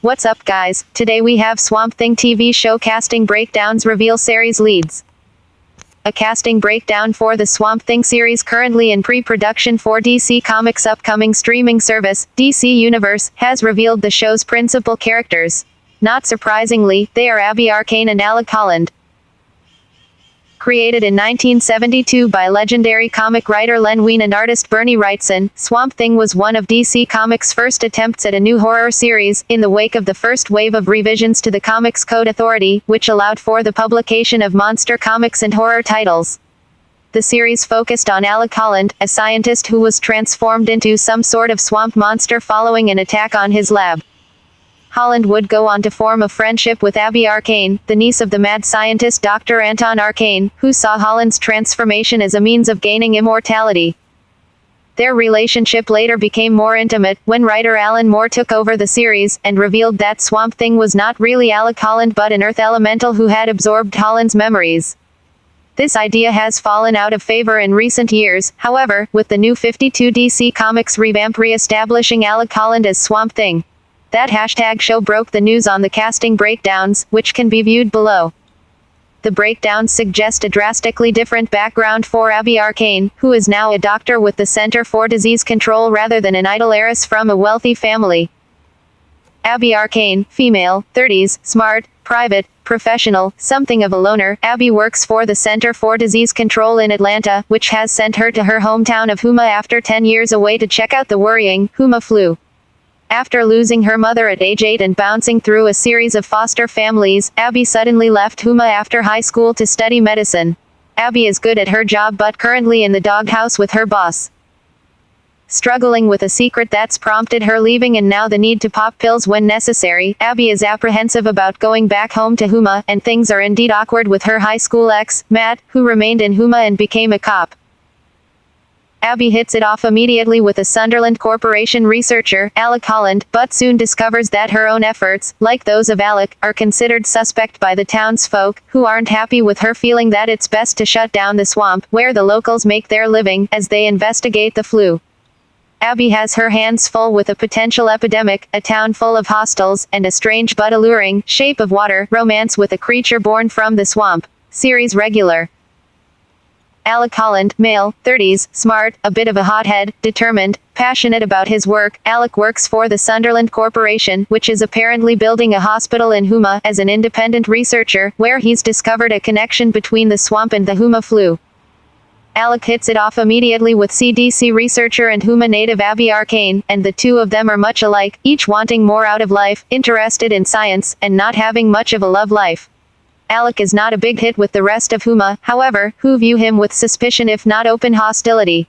What's up, guys? Today we have Swamp Thing TV show casting breakdowns reveal series leads. A casting breakdown for the Swamp Thing series currently in pre-production for DC Comics' upcoming streaming service, DC Universe, has revealed the show's principal characters. Not surprisingly, they are Abby Arcane and Alec Holland. Created in 1972 by legendary comic writer Len Wein and artist Bernie Wrightson, Swamp Thing was one of DC Comics' first attempts at a new horror series, in the wake of the first wave of revisions to the Comics Code Authority, which allowed for the publication of monster comics and horror titles. The series focused on Alec Holland, a scientist who was transformed into some sort of swamp monster following an attack on his lab. Holland would go on to form a friendship with Abby Arcane, the niece of the mad scientist Dr. Anton Arcane, who saw Holland's transformation as a means of gaining immortality. Their relationship later became more intimate, when writer Alan Moore took over the series, and revealed that Swamp Thing was not really Alec Holland but an Earth elemental who had absorbed Holland's memories. This idea has fallen out of favor in recent years, however, with the new 52 DC Comics revamp re-establishing Alec Holland as Swamp Thing. That hashtag show broke the news on the casting breakdowns, which can be viewed below. The breakdowns suggest a drastically different background for Abby Arcane, who is now a doctor with the Center for Disease Control rather than an idle heiress from a wealthy family. Abby Arcane, female, 30s, smart, private, professional, something of a loner. Abby works for the Center for Disease Control in Atlanta, which has sent her to her hometown of Houma after 10 years away to check out the worrying Houma flu. After losing her mother at age 8 and bouncing through a series of foster families, Abby suddenly left Houma after high school to study medicine. Abby is good at her job but currently in the doghouse with her boss. Struggling with a secret that's prompted her leaving and now the need to pop pills when necessary, Abby is apprehensive about going back home to Houma, and things are indeed awkward with her high school ex, Matt, who remained in Houma and became a cop. Abby hits it off immediately with a Sunderland Corporation researcher, Alec Holland, but soon discovers that her own efforts, like those of Alec, are considered suspect by the townsfolk, who aren't happy with her, feeling that it's best to shut down the swamp, where the locals make their living, as they investigate the flu. Abby has her hands full with a potential epidemic, a town full of hostiles, and a strange but alluring, shape of water, romance with a creature born from the swamp. Series regular. Alec Holland, male, 30s, smart, a bit of a hothead, determined, passionate about his work. Alec works for the Sunderland Corporation, which is apparently building a hospital in Houma, as an independent researcher, where he's discovered a connection between the swamp and the Houma flu. Alec hits it off immediately with CDC researcher and Houma native Abby Arcane, and the two of them are much alike, each wanting more out of life, interested in science, and not having much of a love life. Alec is not a big hit with the rest of Houma, however, who view him with suspicion if not open hostility.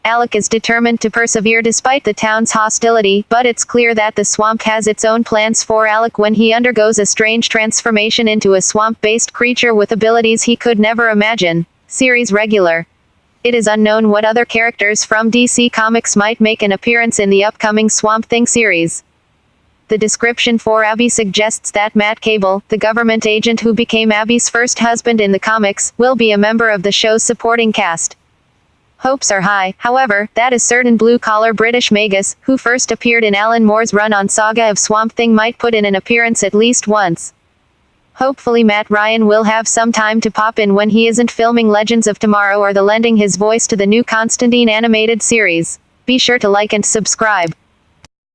Alec is determined to persevere despite the town's hostility, but it's clear that the swamp has its own plans for Alec when he undergoes a strange transformation into a swamp-based creature with abilities he could never imagine. Series regular. It is unknown what other characters from DC Comics might make an appearance in the upcoming Swamp Thing series. The description for Abby suggests that Matt Cable, the government agent who became Abby's first husband in the comics, will be a member of the show's supporting cast. Hopes are high, however, that a certain blue-collar British magus, who first appeared in Alan Moore's run on Saga of Swamp Thing, might put in an appearance at least once. Hopefully Matt Ryan will have some time to pop in when he isn't filming Legends of Tomorrow or lending his voice to the new Constantine animated series. Be sure to like and subscribe.